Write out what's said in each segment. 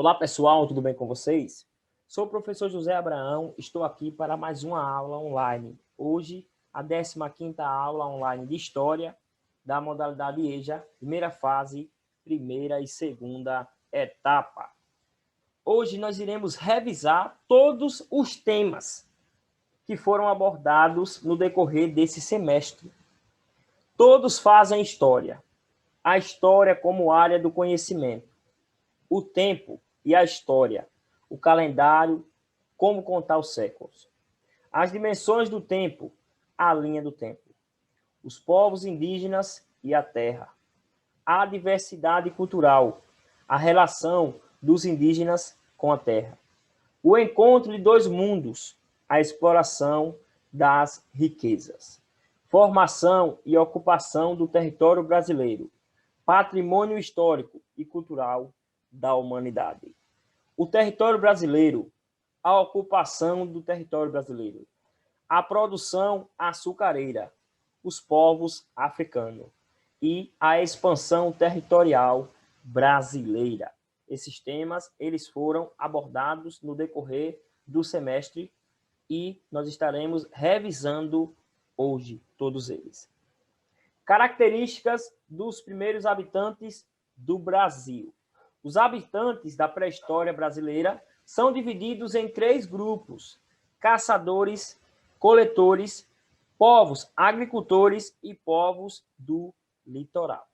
Olá pessoal, tudo bem com vocês? Sou o professor José Abraão, estou aqui para mais uma aula online. Hoje, a 15ª aula online de História da modalidade EJA, primeira fase, primeira e segunda etapa. Hoje nós iremos revisar todos os temas que foram abordados no decorrer desse semestre. Todos fazem história. A história como área do conhecimento. O tempo e a história. O calendário, como contar os séculos. As dimensões do tempo, a linha do tempo. Os povos indígenas e a terra. A diversidade cultural, a relação dos indígenas com a terra. O encontro de dois mundos, a exploração das riquezas. Formação e ocupação do território brasileiro. Patrimônio histórico e cultural da humanidade. O território brasileiro, a ocupação do território brasileiro. A produção açucareira, os povos africanos e a expansão territorial brasileira. Esses temas, eles foram abordados no decorrer do semestre e nós estaremos revisando hoje todos eles. Características dos primeiros habitantes do Brasil. Os habitantes da pré-história brasileira são divididos em 3 grupos: caçadores, coletores, povos agricultores e povos do litoral.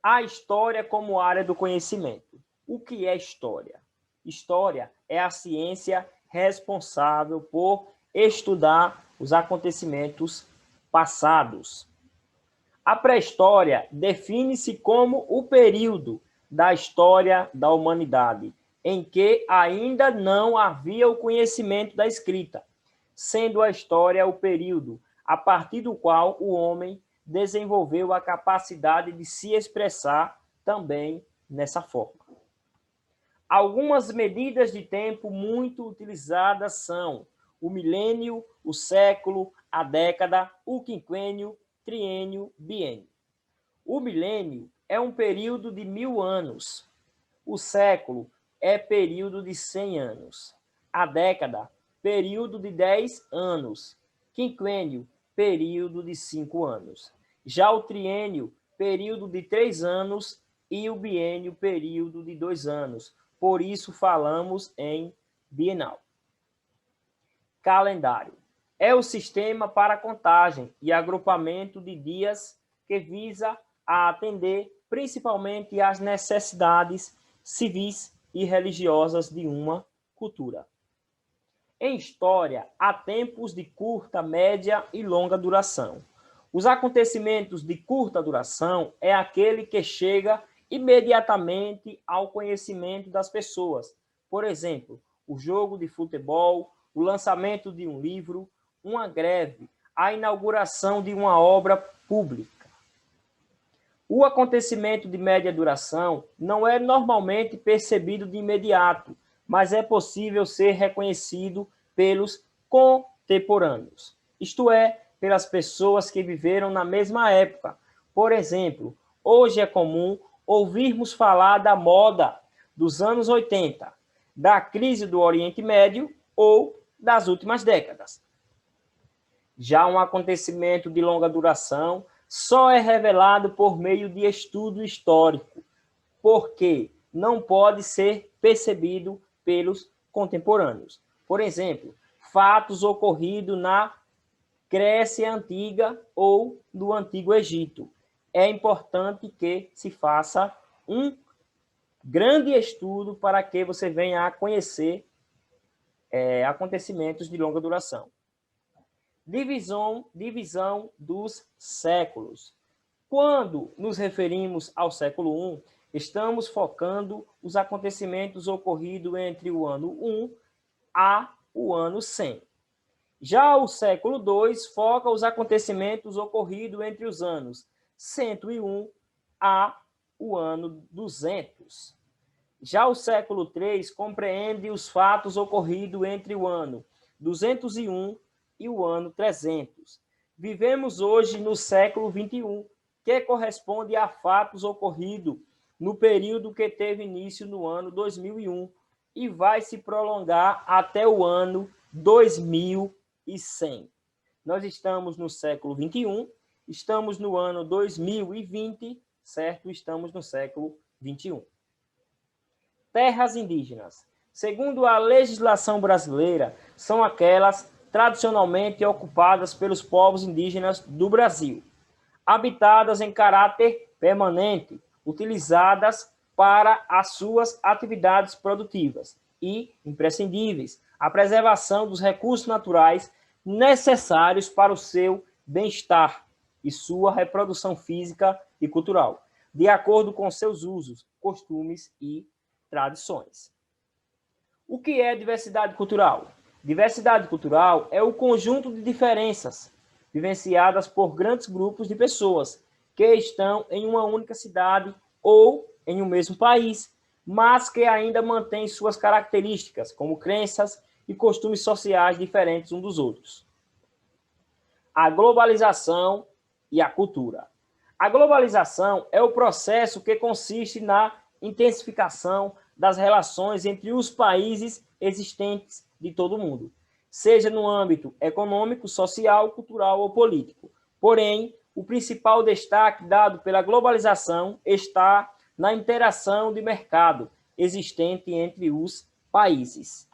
A história como área do conhecimento. O que é história? História é a ciência responsável por estudar os acontecimentos passados. A pré-história define-se como o período da história da humanidade em que ainda não havia o conhecimento da escrita, sendo a história o período a partir do qual o homem desenvolveu a capacidade de se expressar também nessa forma. Algumas medidas de tempo muito utilizadas são o milênio, o século, a década, o quinquênio, triênio, biênio. O milênio é um período de 1000 anos. O século é período de 100 anos. A década, período de 10 anos. Quinquênio, período de 5 anos. Já o triênio, período de 3 anos e o biênio, período de 2 anos. Por isso falamos em bienal. Calendário. É o sistema para contagem e agrupamento de dias que visa a atender principalmente às necessidades civis e religiosas de uma cultura. Em história, há tempos de curta, média e longa duração. Os acontecimentos de curta duração é aquele que chega imediatamente ao conhecimento das pessoas. Por exemplo, o jogo de futebol, o lançamento de um livro, uma greve, a inauguração de uma obra pública. O acontecimento de média duração não é normalmente percebido de imediato, mas é possível ser reconhecido pelos contemporâneos, isto é, pelas pessoas que viveram na mesma época. Por exemplo, hoje é comum ouvirmos falar da moda dos anos 80, da crise do Oriente Médio ou das últimas décadas. Já um acontecimento de longa duração só é revelado por meio de estudo histórico, porque não pode ser percebido pelos contemporâneos. Por exemplo, fatos ocorridos na Grécia Antiga ou do Antigo Egito. É importante que se faça um grande estudo para que você venha a conhecer acontecimentos de longa duração. Divisão dos séculos. Quando nos referimos ao século I, estamos focando os acontecimentos ocorridos entre o ano 1 a o ano 100. Já o século II foca os acontecimentos ocorridos entre os anos 101 a o ano 200. Já o século III compreende os fatos ocorridos entre o ano 201 e o ano 300. Vivemos hoje no século XXI, que corresponde a fatos ocorridos no período que teve início no ano 2001 e vai se prolongar até o ano 2100. Nós estamos no século 21, estamos no ano 2020, certo? Estamos no século 21. Terras indígenas. Segundo a legislação brasileira, são aquelas tradicionalmente ocupadas pelos povos indígenas do Brasil, habitadas em caráter permanente, utilizadas para as suas atividades produtivas e imprescindíveis, a preservação dos recursos naturais necessários para o seu bem-estar e sua reprodução física e cultural, de acordo com seus usos, costumes e tradições. O que é diversidade cultural? Diversidade cultural é o conjunto de diferenças vivenciadas por grandes grupos de pessoas que estão em uma única cidade ou em um mesmo país, mas que ainda mantêm suas características, como crenças e costumes sociais diferentes uns dos outros. A globalização e a cultura. A globalização é o processo que consiste na intensificação das relações entre os países existentes de todo o mundo, seja no âmbito econômico, social, cultural ou político. Porém, o principal destaque dado pela globalização está na interação de mercado existente entre os países.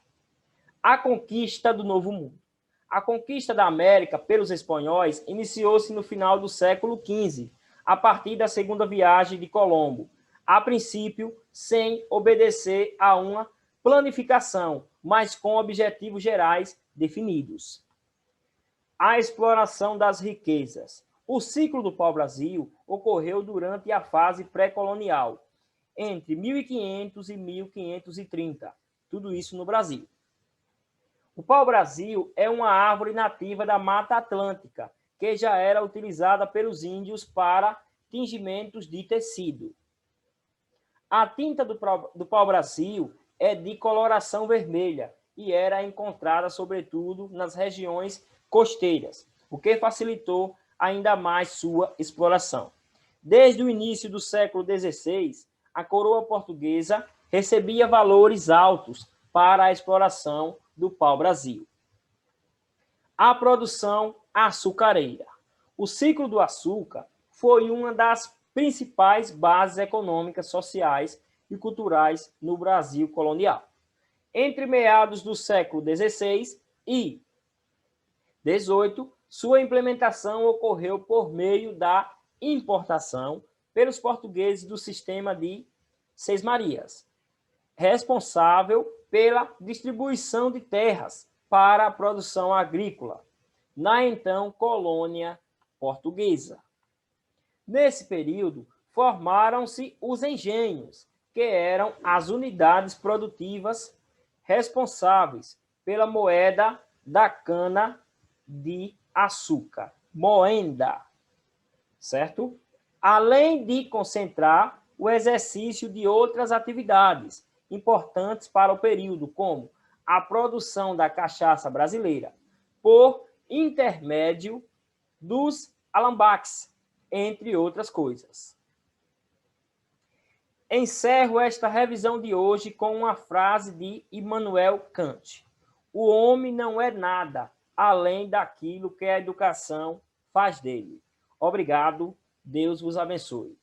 A conquista do Novo Mundo. A conquista da América pelos espanhóis iniciou-se no final do século XV, a partir da segunda viagem de Colombo, a princípio sem obedecer a uma planificação, mas com objetivos gerais definidos. A exploração das riquezas. O ciclo do pau-brasil ocorreu durante a fase pré-colonial, entre 1500 e 1530, tudo isso no Brasil. O pau-brasil é uma árvore nativa da Mata Atlântica, que já era utilizada pelos índios para tingimentos de tecido. A tinta do pau-brasil é de coloração vermelha e era encontrada sobretudo nas regiões costeiras, o que facilitou ainda mais sua exploração. Desde o início do século XVI, a coroa portuguesa recebia valores altos para a exploração do pau-brasil. A produção açucareira. O ciclo do açúcar foi uma das principais bases econômicas, sociais e culturais no Brasil colonial. Entre meados do século XVI e XVIII, sua implementação ocorreu por meio da importação pelos portugueses do sistema de Seis Marias, responsável pela distribuição de terras para a produção agrícola na então colônia portuguesa. Nesse período, formaram-se os engenhos, que eram as unidades produtivas responsáveis pela moeda da cana de açúcar, moenda, certo? Além de concentrar o exercício de outras atividades importantes para o período, como a produção da cachaça brasileira, por intermédio dos alambaques, entre outras coisas. Encerro esta revisão de hoje com uma frase de Immanuel Kant: o homem não é nada além daquilo que a educação faz dele. Obrigado, Deus vos abençoe.